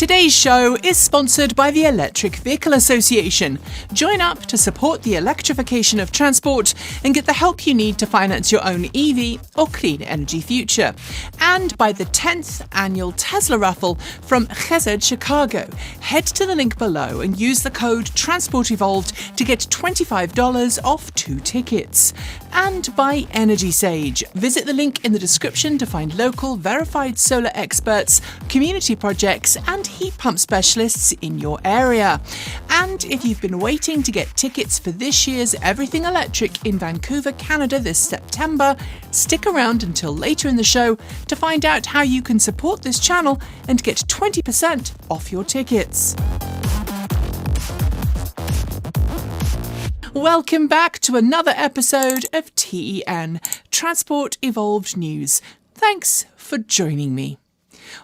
Today's show is sponsored by the Electric Vehicle Association. Join up to support the electrification of transport and get the help you need to finance your own EV or clean energy future. And by the 10th annual Tesla Raffle from Chesed Chicago. Head to the link below and use the code TRANSPORTEVOLVED to get $25 off 2 tickets. And by Energy Sage. Visit the link in the description to find local verified solar experts, community projects and heat pump specialists in your area. And if you've been waiting to get tickets for this year's Everything Electric in Vancouver, Canada this September, stick around until later in the show to find out how you can support this channel and get 20% off your tickets. Welcome back to another episode of TEN, Transport Evolved News. Thanks for joining me.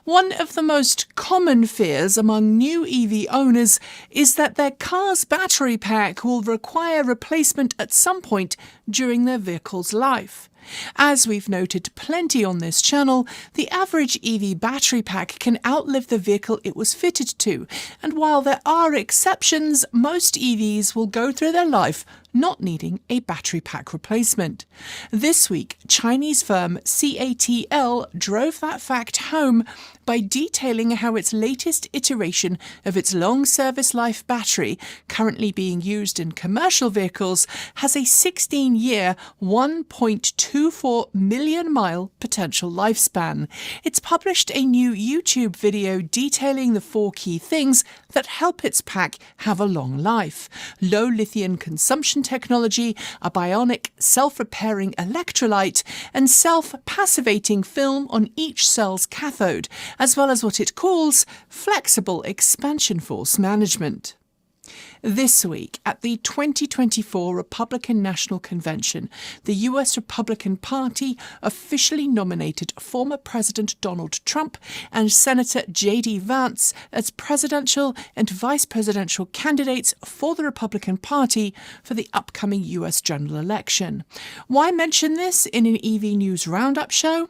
One of the most common fears among new EV owners is that their car's battery pack will require replacement at some point during their vehicle's life. As we've noted plenty on this channel, the average EV battery pack can outlive the vehicle it was fitted to, and while there are exceptions, most EVs will go through their life not needing a battery pack replacement. This week, Chinese firm CATL drove that fact home by detailing how its latest iteration of its long service life battery, currently being used in commercial vehicles, has a 16-year, 1.24 million mile potential lifespan. It's published a new YouTube video detailing the 4 key things that help its pack have a long life: low lithium consumption technology, a bionic self-repairing electrolyte, and self-passivating film on each cell's cathode, as well as what it calls flexible expansion force management. This week, at the 2024 Republican National Convention, the US Republican Party officially nominated former President Donald Trump and Senator J.D. Vance as presidential and vice presidential candidates for the Republican Party for the upcoming US general election. Why mention this in an EV News Roundup show?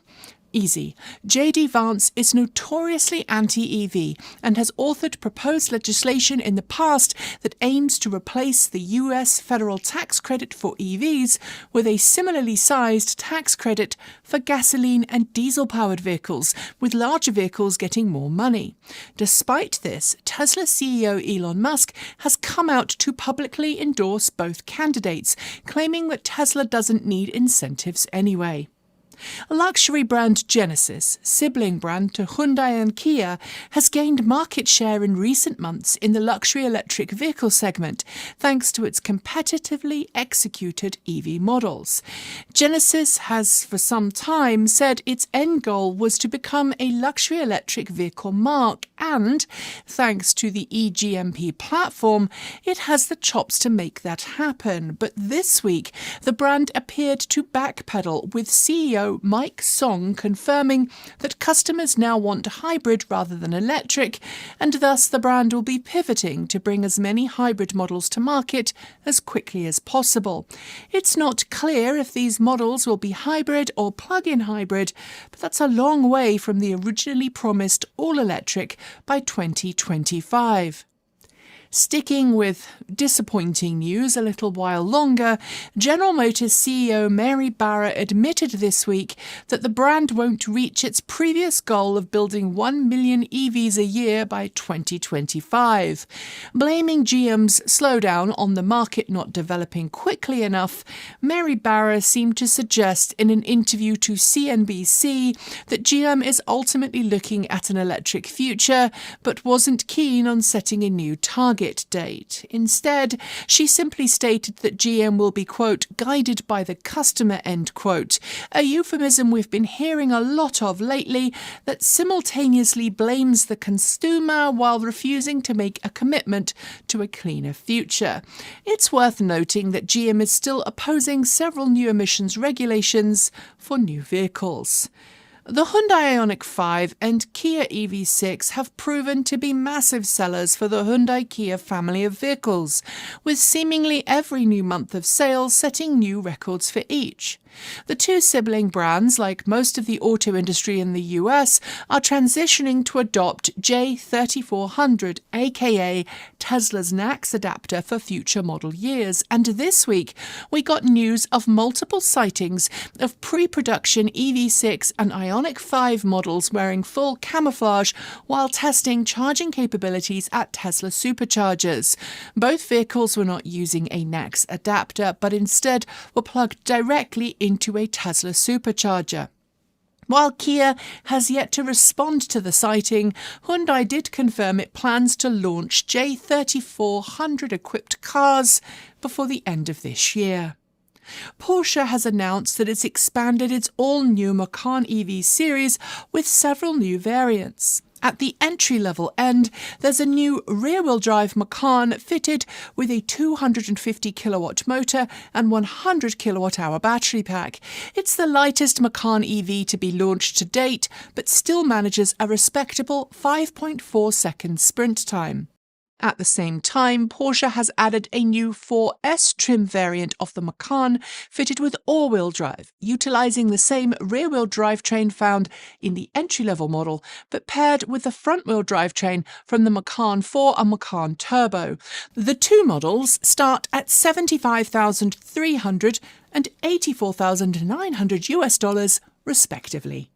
Easy. J.D. Vance is notoriously anti-EV and has authored proposed legislation in the past that aims to replace the US federal tax credit for EVs with a similarly sized tax credit for gasoline and diesel-powered vehicles, with larger vehicles getting more money. Despite this, Tesla CEO Elon Musk has come out to publicly endorse both candidates, claiming that Tesla doesn't need incentives anyway. Luxury brand Genesis, sibling brand to Hyundai and Kia, has gained market share in recent months in the luxury electric vehicle segment, thanks to its competitively executed EV models. Genesis has for some time said its end goal was to become a luxury electric vehicle marque and, thanks to the eGMP platform, it has the chops to make that happen. But this week, the brand appeared to backpedal, with CEO Mike Song confirming that customers now want hybrid rather than electric, and thus the brand will be pivoting to bring as many hybrid models to market as quickly as possible. It's not clear if these models will be hybrid or plug-in hybrid, but that's a long way from the originally promised all-electric by 2025. Sticking with disappointing news a little while longer, General Motors CEO Mary Barra admitted this week that the brand won't reach its previous goal of building 1 million EVs a year by 2025. Blaming GM's slowdown on the market not developing quickly enough, Mary Barra seemed to suggest in an interview to CNBC that GM is ultimately looking at an electric future, but wasn't keen on setting a new target date. Instead, she simply stated that GM will be, quote, guided by the customer, end quote, a euphemism we've been hearing a lot of lately that simultaneously blames the consumer while refusing to make a commitment to a cleaner future. It's worth noting that GM is still opposing several new emissions regulations for new vehicles. The Hyundai Ioniq 5 and Kia EV6 have proven to be massive sellers for the Hyundai-Kia family of vehicles, with seemingly every new month of sales setting new records for each. The two sibling brands, like most of the auto industry in the US, are transitioning to adopt J3400, aka Tesla's NACS adapter for future model years. And this week, we got news of multiple sightings of pre-production EV6 and Ioniq 5 models wearing full camouflage while testing charging capabilities at Tesla superchargers. Both vehicles were not using a NACS adapter, but instead were plugged directly into a Tesla supercharger. While Kia has yet to respond to the sighting, Hyundai did confirm it plans to launch J3400 equipped cars before the end of this year. Porsche has announced that it's expanded its all-new Macan EV series with several new variants. At the entry-level end, there's a new rear-wheel drive Macan fitted with a 250 kilowatt motor and 100 kilowatt-hour battery pack. It's the lightest Macan EV to be launched to date, but still manages a respectable 5.4 second sprint time. At the same time, Porsche has added a new 4S trim variant of the Macan fitted with all-wheel drive, utilising the same rear-wheel drivetrain found in the entry-level model, but paired with the front-wheel drivetrain from the Macan 4 and Macan Turbo. The two models start at $75,300 and $84,900 respectively.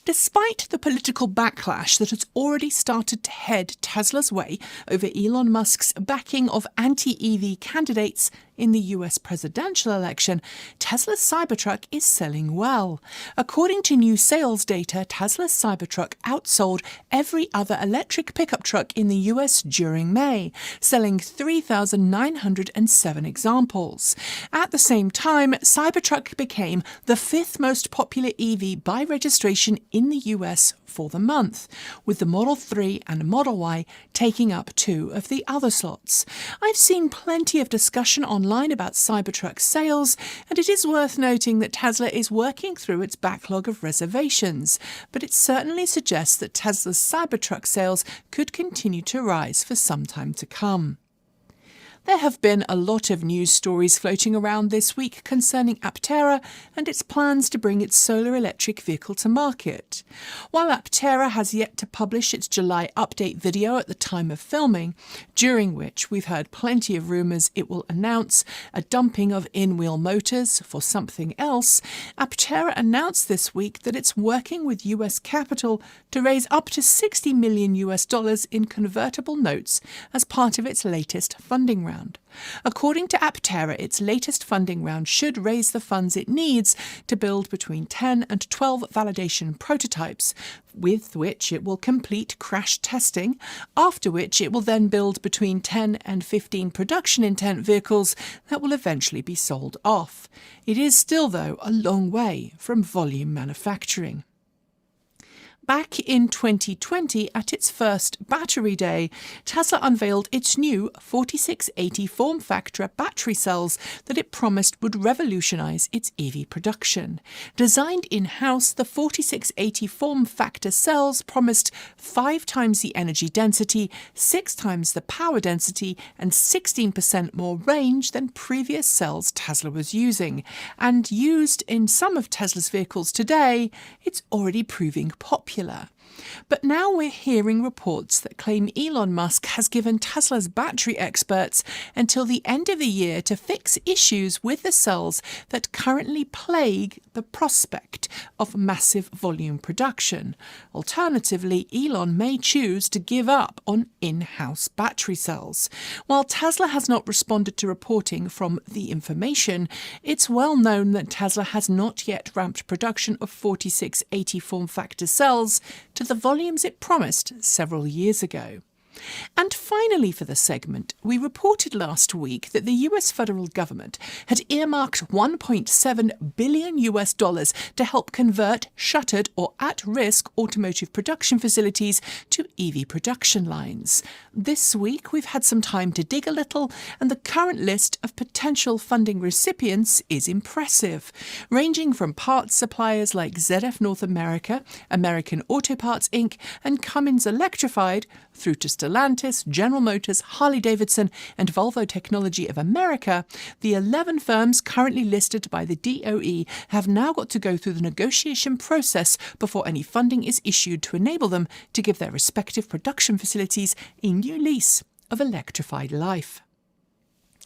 Despite the political backlash that has already started to head Tesla's way over Elon Musk's backing of anti-EV candidates in the US presidential election, Tesla's Cybertruck is selling well. According to new sales data, Tesla's Cybertruck outsold every other electric pickup truck in the US during May, selling 3,907 examples. At the same time, Cybertruck became the fifth most popular EV by registration in the US for the month, with the Model 3 and Model Y taking up two of the other slots. I've seen plenty of discussion online about Cybertruck sales, and it is worth noting that Tesla is working through its backlog of reservations, but it certainly suggests that Tesla's Cybertruck sales could continue to rise for some time to come. There have been a lot of news stories floating around this week concerning Aptera and its plans to bring its solar electric vehicle to market. While Aptera has yet to publish its July update video at the time of filming, during which we've heard plenty of rumours it will announce a dumping of in-wheel motors for something else, Aptera announced this week that it's working with US capital to raise up to $60 million in convertible notes as part of its latest funding round. According to Aptera, its latest funding round should raise the funds it needs to build between 10 and 12 validation prototypes, with which it will complete crash testing, after which it will then build between 10 and 15 production intent vehicles that will eventually be sold off. It is still, though, a long way from volume manufacturing. Back in 2020, at its first Battery Day, Tesla unveiled its new 4680 form factor battery cells that it promised would revolutionise its EV production. Designed in-house, the 4680 form factor cells promised 5 times the energy density, 6 times the power density, and 16% more range than previous cells Tesla was using. And used in some of Tesla's vehicles today, it's already proving popular. But now we're hearing reports that claim Elon Musk has given Tesla's battery experts until the end of the year to fix issues with the cells that currently plague the prospect of massive volume production. Alternatively, Elon may choose to give up on in-house battery cells. While Tesla has not responded to reporting from The Information, it's well known that Tesla has not yet ramped production of 4680 form factor cells to the volumes it promised several years ago. And finally for the segment, we reported last week that the US federal government had earmarked $1.7 billion to help convert shuttered or at-risk automotive production facilities to EV production lines. This week we've had some time to dig a little, and the current list of potential funding recipients is impressive, ranging from parts suppliers like ZF North America, American Auto Parts Inc. and Cummins Electrified, through to Stellantis, General Motors, Harley-Davidson, and Volvo Technology of America, the 11 firms currently listed by the DOE have now got to go through the negotiation process before any funding is issued to enable them to give their respective production facilities a new lease of electrified life.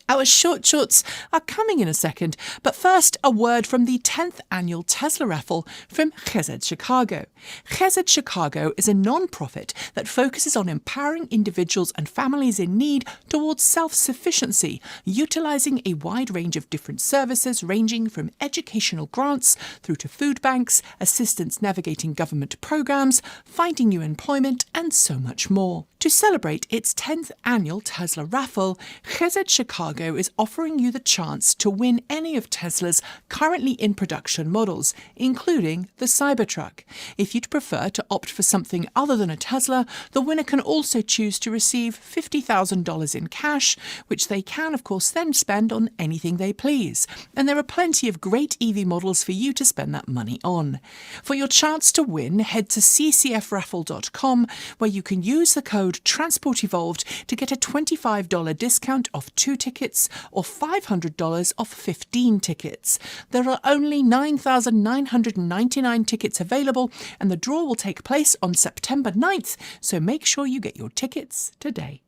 Our shorts are coming in a second, but first a word from the 10th annual Tesla Raffle from Chesed Chicago. Chesed Chicago is a non-profit that focuses on empowering individuals and families in need towards self-sufficiency, utilizing a wide range of different services ranging from educational grants through to food banks, assistance navigating government programs, finding new employment, and so much more. To celebrate its 10th annual Tesla Raffle, Chesed Chicago is offering you the chance to win any of Tesla's currently in production models, including the Cybertruck. If you'd prefer to opt for something other than a Tesla, the winner can also choose to receive $50,000 in cash, which they can, of course, then spend on anything they please. And there are plenty of great EV models for you to spend that money on. For your chance to win, head to ccfraffle.com, where you can use the code TRANSPORTEVOLVED to get a $25 discount off 2 tickets or $500 off 15 tickets. There are only 9,999 tickets available, and the draw will take place on September 9th, so make sure you get your tickets today.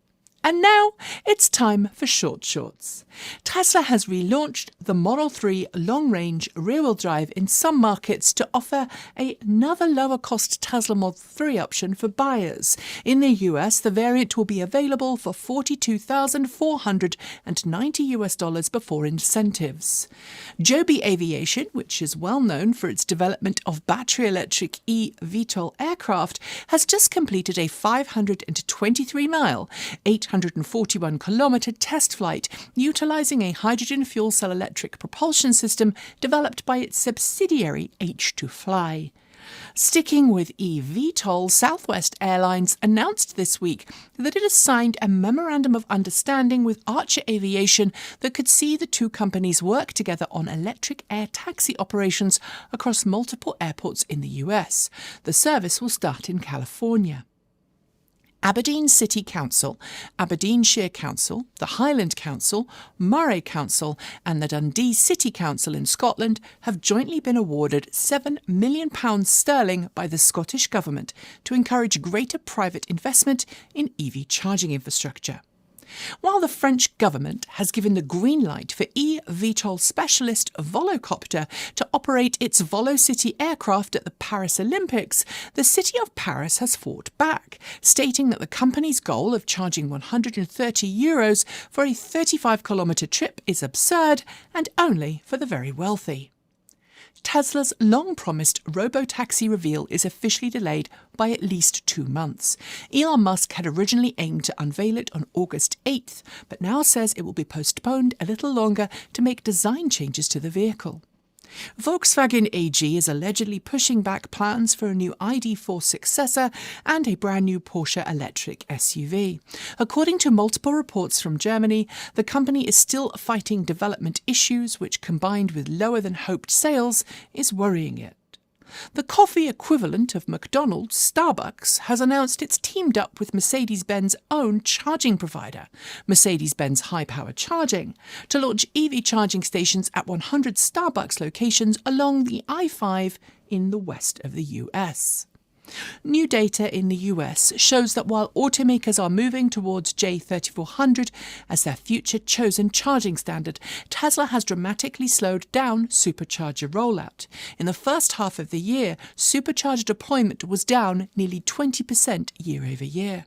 And now it's time for shorts. Tesla has relaunched the Model 3 long-range rear-wheel drive in some markets to offer another lower-cost Tesla Model 3 option for buyers. In the US, the variant will be available for $42,490 before incentives. Joby Aviation, which is well known for its development of battery-electric e-VTOL aircraft, has just completed a 523-mile, 841-kilometre test flight utilising a hydrogen fuel cell electric propulsion system developed by its subsidiary H2Fly. Sticking with e-VTOL, Southwest Airlines announced this week that it has signed a memorandum of understanding with Archer Aviation that could see the two companies work together on electric air taxi operations across multiple airports in the US. The service will start in California. Aberdeen City Council, Aberdeenshire Council, the Highland Council, Moray Council and the Dundee City Council in Scotland have jointly been awarded £7 million by the Scottish Government to encourage greater private investment in EV charging infrastructure. While the French government has given the green light for e-VTOL specialist Volocopter to operate its Volocity aircraft at the Paris Olympics, the city of Paris has fought back, stating that the company's goal of charging €130 for a 35-kilometre trip is absurd and only for the very wealthy. Tesla's long-promised Robotaxi Reveal is officially delayed by at least 2 months. Elon Musk had originally aimed to unveil it on August 8th, but now says it will be postponed a little longer to make design changes to the vehicle. Volkswagen AG is allegedly pushing back plans for a new ID.4 successor and a brand new Porsche electric SUV. According to multiple reports from Germany, the company is still fighting development issues which, combined with lower than hoped sales, is worrying it. The coffee equivalent of McDonald's, Starbucks, has announced it's teamed up with Mercedes-Benz own charging provider, Mercedes-Benz High Power Charging, to launch EV charging stations at 100 Starbucks locations along the I-5 in the west of the US. New data in the US shows that while automakers are moving towards J3400 as their future chosen charging standard, Tesla has dramatically slowed down supercharger rollout. In the first half of the year, supercharger deployment was down nearly 20% year over year.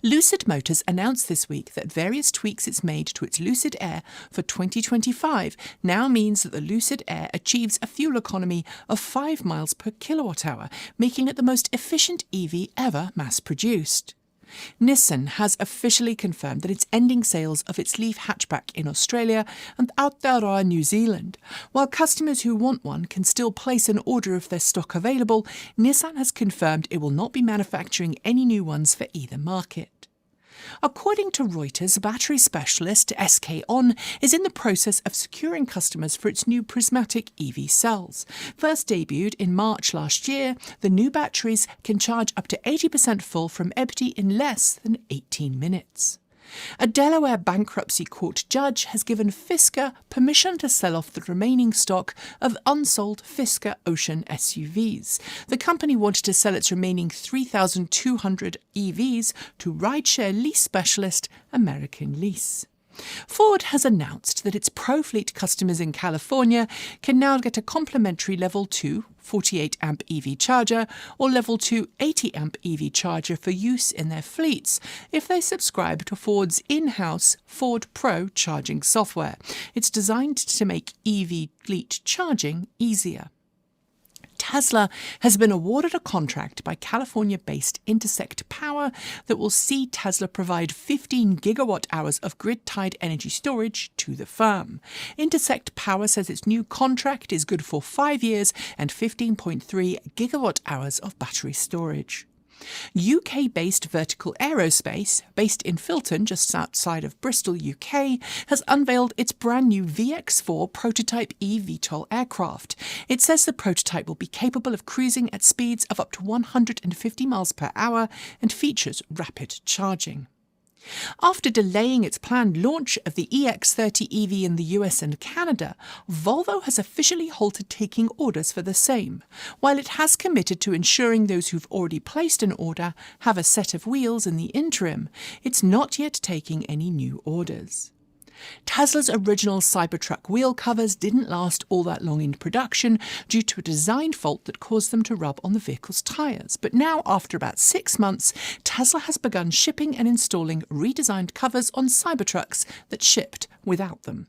Lucid Motors announced this week that various tweaks it's made to its Lucid Air for 2025 now means that the Lucid Air achieves a fuel economy of 5 miles per kilowatt-hour, making it the most efficient EV ever mass-produced. Nissan has officially confirmed that it's ending sales of its Leaf hatchback in Australia and Aptera New Zealand. While customers who want one can still place an order if there's stock available, Nissan has confirmed it will not be manufacturing any new ones for either market. According to Reuters, battery specialist SK On is in the process of securing customers for its new prismatic EV cells. First debuted in March last year, the new batteries can charge up to 80% full from empty in less than 18 minutes. A Delaware bankruptcy court judge has given Fisker permission to sell off the remaining stock of unsold Fisker Ocean SUVs. The company wanted to sell its remaining 3,200 EVs to rideshare lease specialist American Lease. Ford has announced that its ProFleet customers in California can now get a complimentary Level 2 48-amp EV charger or Level 2 80-amp EV charger for use in their fleets if they subscribe to Ford's in-house Ford Pro charging software. It's designed to make EV fleet charging easier. Tesla has been awarded a contract by California-based Intersect Power that will see Tesla provide 15 gigawatt-hours of grid-tied energy storage to the firm. Intersect Power says its new contract is good for 5 years and 15.3 gigawatt-hours of battery storage. UK-based Vertical Aerospace, based in Filton, just outside of Bristol, UK, has unveiled its brand new VX4 prototype e-VTOL aircraft. It says the prototype will be capable of cruising at speeds of up to 150 miles per hour and features rapid charging. After delaying its planned launch of the EX30 EV in the US and Canada, Volvo has officially halted taking orders for the same. While it has committed to ensuring those who've already placed an order have a set of wheels in the interim, it's not yet taking any new orders. Tesla's original Cybertruck wheel covers didn't last all that long in production due to a design fault that caused them to rub on the vehicle's tyres. But now, after about 6 months, Tesla has begun shipping and installing redesigned covers on Cybertrucks that shipped without them.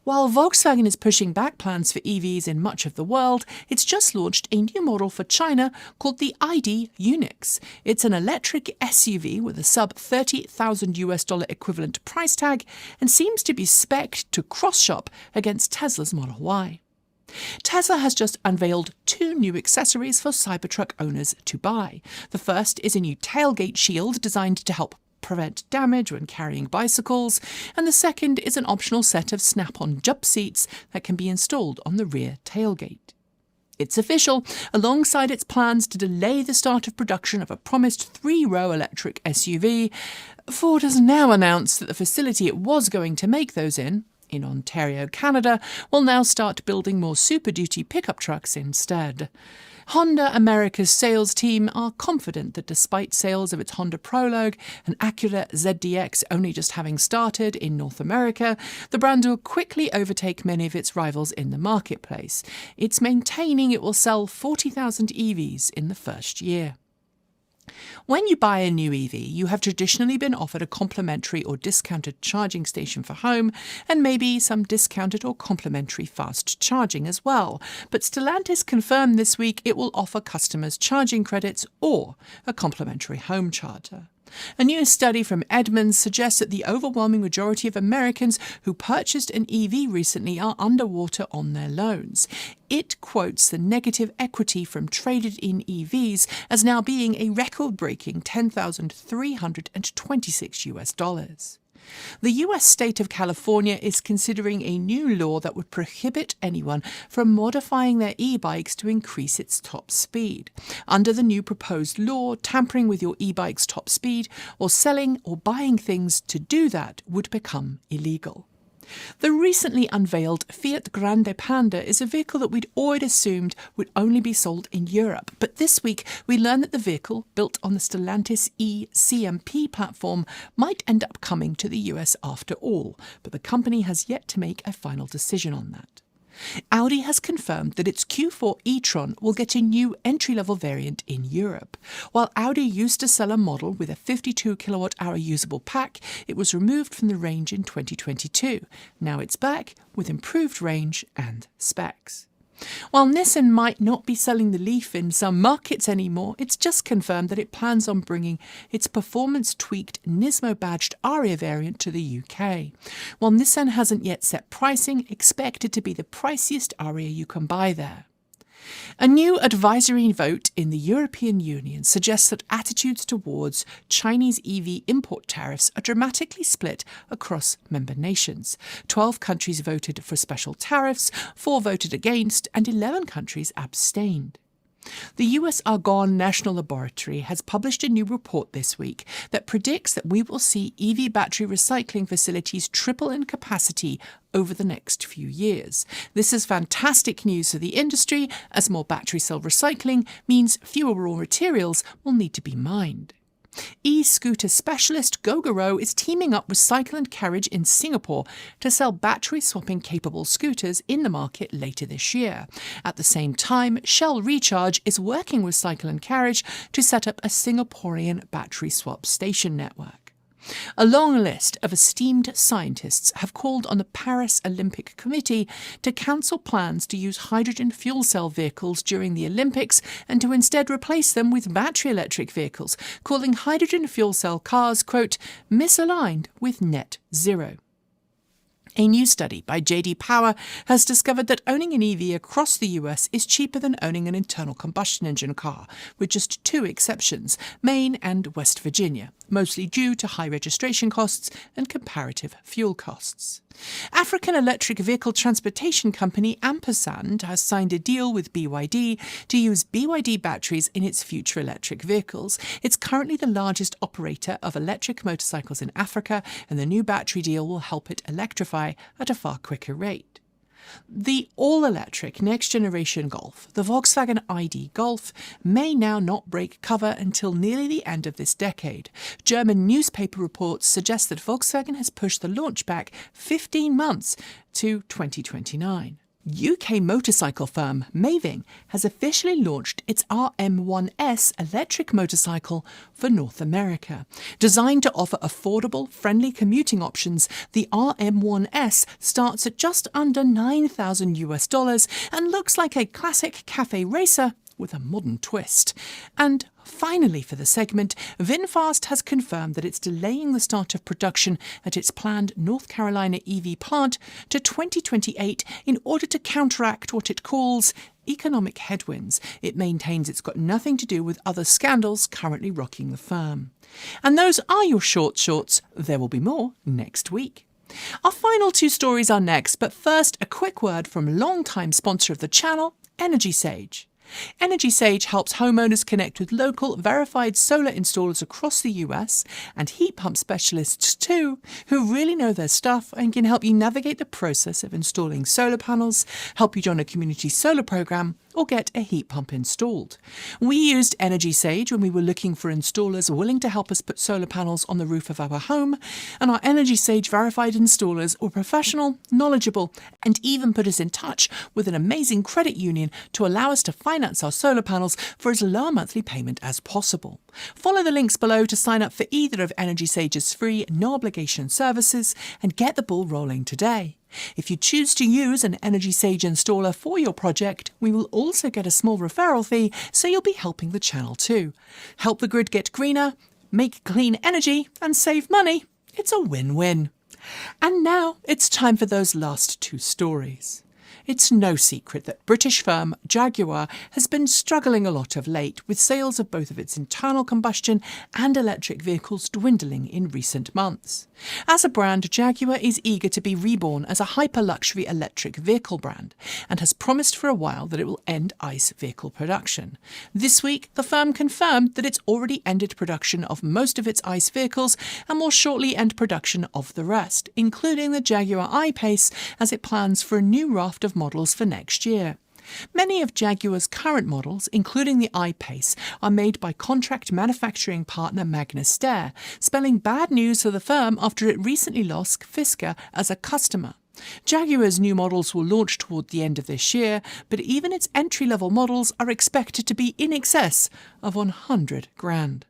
While Volkswagen is pushing back plans for EVs in much of the world, it's just launched a new model for China called the ID Unix. It's an electric SUV with a sub $30,000 equivalent price tag and seems to be spec'd to cross-shop against Tesla's Model Y. Tesla has just unveiled 2 new accessories for Cybertruck owners to buy. The first is a new tailgate shield designed to help prevent damage when carrying bicycles, and the second is an optional set of snap-on jump seats that can be installed on the rear tailgate. It's official. Alongside its plans to delay the start of production of a promised 3-row electric SUV, Ford has now announced that the facility it was going to make those in Ontario, Canada, will now start building more Super Duty pickup trucks instead. Honda America's sales team are confident that despite sales of its Honda Prologue and Acura ZDX only just having started in North America, the brand will quickly overtake many of its rivals in the marketplace. It's maintaining it will sell 40,000 EVs in the first year. When you buy a new EV, you have traditionally been offered a complimentary or discounted charging station for home and maybe some discounted or complimentary fast charging as well. But Stellantis confirmed this week it will offer customers charging credits or a complimentary home charger. A new study from Edmunds suggests that the overwhelming majority of Americans who purchased an EV recently are underwater on their loans. It quotes the negative equity from traded-in EVs as now being a record-breaking $10,326. The US state of California is considering a new law that would prohibit anyone from modifying their e-bikes to increase its top speed. Under the new proposed law, tampering with your e-bike's top speed or selling or buying things to do that would become illegal. The recently unveiled Fiat Grande Panda is a vehicle that we'd always assumed would only be sold in Europe, but this week we learned that the vehicle, built on the Stellantis e-CMP platform, might end up coming to the US after all, but the company has yet to make a final decision on that. Audi has confirmed that its Q4 e-tron will get a new entry-level variant in Europe. While Audi used to sell a model with a 52 kilowatt-hour usable pack, it was removed from the range in 2022. Now it's back with improved range and specs. While Nissan might not be selling the Leaf in some markets anymore, it's just confirmed that it plans on bringing its performance-tweaked Nismo-badged Airya variant to the UK. While Nissan hasn't yet set pricing, expect it to be the priciest Airya you can buy there. A new advisory vote in the European Union suggests that attitudes towards Chinese EV import tariffs are dramatically split across member nations. 12 countries voted for special tariffs, 4 voted against, and 11 countries abstained. The US Argonne National Laboratory has published a new report this week that predicts that we will see EV battery recycling facilities triple in capacity over the next few years. This is fantastic news for the industry, as more battery cell recycling means fewer raw materials will need to be mined. E-scooter specialist Gogoro is teaming up with Cycle & Carriage in Singapore to sell battery-swapping capable scooters in the market later this year. At the same time, Shell Recharge is working with Cycle & Carriage to set up a Singaporean battery swap station network. A long list of esteemed scientists have called on the Paris Olympic Committee to cancel plans to use hydrogen fuel cell vehicles during the Olympics and to instead replace them with battery electric vehicles, calling hydrogen fuel cell cars, quote, misaligned with net zero. A new study by JD Power has discovered that owning an EV across the US is cheaper than owning an internal combustion engine car, with just 2 exceptions, Maine and West Virginia, mostly due to high registration costs and comparative fuel costs. African electric vehicle transportation company Ampersand has signed a deal with BYD to use BYD batteries in its future electric vehicles. It's currently the largest operator of electric motorcycles in Africa, and the new battery deal will help it electrify at a far quicker rate. The all-electric next-generation Golf, the Volkswagen ID Golf, may now not break cover until nearly the end of this decade. German newspaper reports suggest that Volkswagen has pushed the launch back 15 months to 2029. UK motorcycle firm Maeving has officially launched its RM1S electric motorcycle for North America. Designed to offer affordable, friendly commuting options, the RM1S starts at just under $9,000 and looks like a classic cafe racer with a modern twist. And finally for the segment, VinFast has confirmed that it's delaying the start of production at its planned North Carolina EV plant to 2028 in order to counteract what it calls economic headwinds. It maintains it's got nothing to do with other scandals currently rocking the firm. And those are your shorts. There will be more next week. Our final 2 stories are next, but first a quick word from longtime sponsor of the channel, Energy Sage. Energy Sage helps homeowners connect with local, verified solar installers across the US and heat pump specialists too, who really know their stuff and can help you navigate the process of installing solar panels, help you join a community solar program, or get a heat pump installed. We used Energy Sage when we were looking for installers willing to help us put solar panels on the roof of our home, and our Energy Sage verified installers were professional, knowledgeable, and even put us in touch with an amazing credit union to allow us to finance our solar panels for as low a monthly payment as possible. Follow the links below to sign up for either of Energy Sage's free, no-obligation services and get the ball rolling today. If you choose to use an Energy Sage installer for your project, we will also get a small referral fee, so you'll be helping the channel too. Help the grid get greener, make clean energy, and save money. It's a win-win. And now it's time for those last 2 stories. It's no secret that British firm Jaguar has been struggling a lot of late, with sales of both of its internal combustion and electric vehicles dwindling in recent months. As a brand, Jaguar is eager to be reborn as a hyper-luxury electric vehicle brand and has promised for a while that it will end ICE vehicle production. This week, the firm confirmed that it's already ended production of most of its ICE vehicles and will shortly end production of the rest, including the Jaguar I-Pace, as it plans for a new raft of models for next year. Many of Jaguar's current models, including the I-Pace, are made by contract manufacturing partner Magnus Steyr, spelling bad news for the firm after it recently lost Fisker as a customer. Jaguar's new models will launch toward the end of this year, but even its entry-level models are expected to be in excess of $100,000.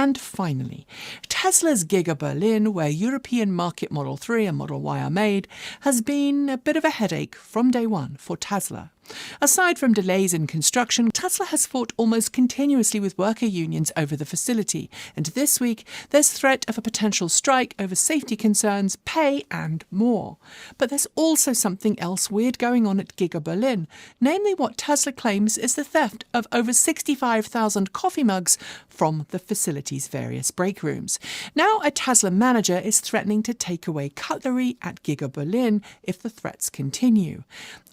And finally, Tesla's Giga Berlin, where European market Model 3 and Model Y are made, has been a bit of a headache from day one for Tesla. Aside from delays in construction, Tesla has fought almost continuously with worker unions over the facility, and this week there's threat of a potential strike over safety concerns, pay and more. But there's also something else weird going on at Giga Berlin, namely what Tesla claims is the theft of over 65,000 coffee mugs from the facility's various break rooms. Now a Tesla manager is threatening to take away cutlery at Giga Berlin if the threats continue.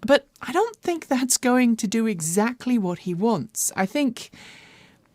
But I don't think that's going to do exactly what he wants. I think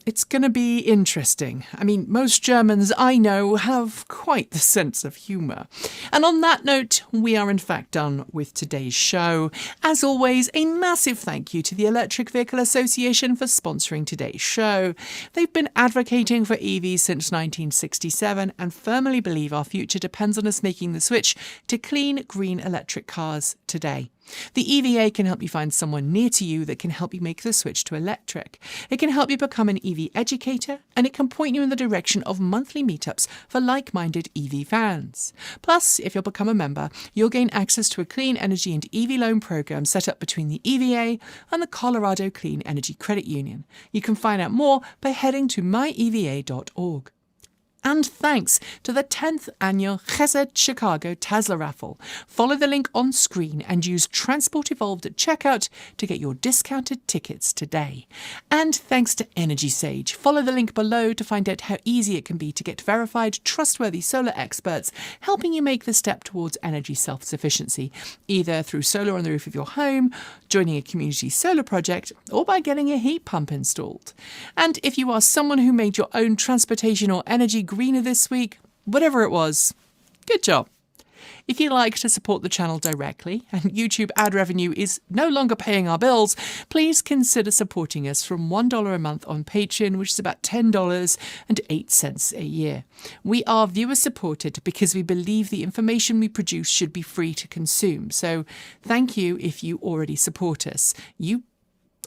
it's going to be interesting. I mean, most Germans I know have quite the sense of humour. And on that note, we are in fact done with today's show. As always, a massive thank you to the Electric Vehicle Association for sponsoring today's show. They've been advocating for EVs since 1967 and firmly believe our future depends on us making the switch to clean, green electric cars today. The EVA can help you find someone near to you that can help you make the switch to electric. It can help you become an EV educator, and it can point you in the direction of monthly meetups for like-minded EV fans. Plus, if you'll become a member, you'll gain access to a clean energy and EV loan program set up between the EVA and the Colorado Clean Energy Credit Union. You can find out more by heading to myeva.org. And thanks to the 10th annual Chesed Chicago Tesla Raffle. Follow the link on screen and use Transport Evolved at checkout to get your discounted tickets today. And thanks to Energy Sage. Follow the link below to find out how easy it can be to get verified, trustworthy solar experts helping you make the step towards energy self-sufficiency, either through solar on the roof of your home, joining a community solar project, or by getting a heat pump installed. And if you are someone who made your own transportation or energy greener this week, whatever it was, good job. If you'd like to support the channel directly and YouTube ad revenue is no longer paying our bills, please consider supporting us from $1 a month on Patreon, which is about $10.08 a year. We are viewer supported because we believe the information we produce should be free to consume. So thank you if you already support us. You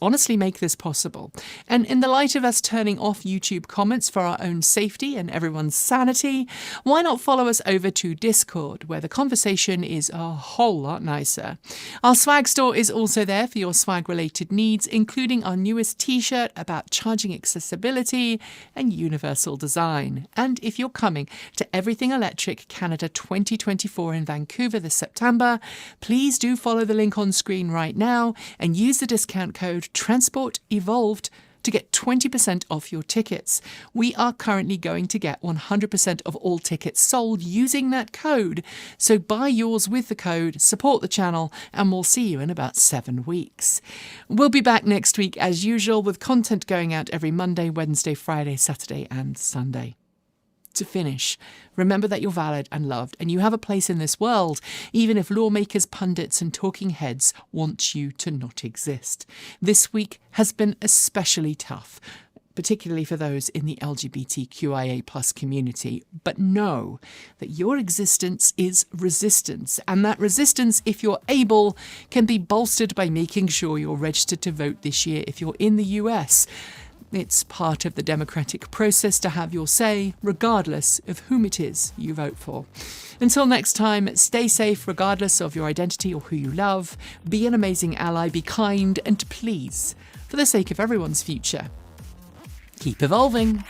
honestly make this possible. And in the light of us turning off YouTube comments for our own safety and everyone's sanity, why not follow us over to Discord, where the conversation is a whole lot nicer. Our swag store is also there for your swag-related needs, including our newest t-shirt about charging accessibility and universal design. And if you're coming to Everything Electric Canada 2024 in Vancouver this September, please do follow the link on screen right now and use the discount code Transport Evolved to get 20% off your tickets. We are currently going to get 100% of all tickets sold using that code. So buy yours with the code, support the channel, and we'll see you in about 7 weeks. We'll be back next week as usual with content going out every Monday, Wednesday, Friday, Saturday, and Sunday. To finish, remember that you're valid and loved, and you have a place in this world, even if lawmakers, pundits, and talking heads want you to not exist. This week has been especially tough, particularly for those in the LGBTQIA+ community. But know that your existence is resistance, and that resistance, if you're able, can be bolstered by making sure you're registered to vote this year if you're in the US. It's part of the democratic process to have your say, regardless of whom it is you vote for. Until next time, stay safe regardless of your identity or who you love. Be an amazing ally, be kind, and please, for the sake of everyone's future, keep evolving.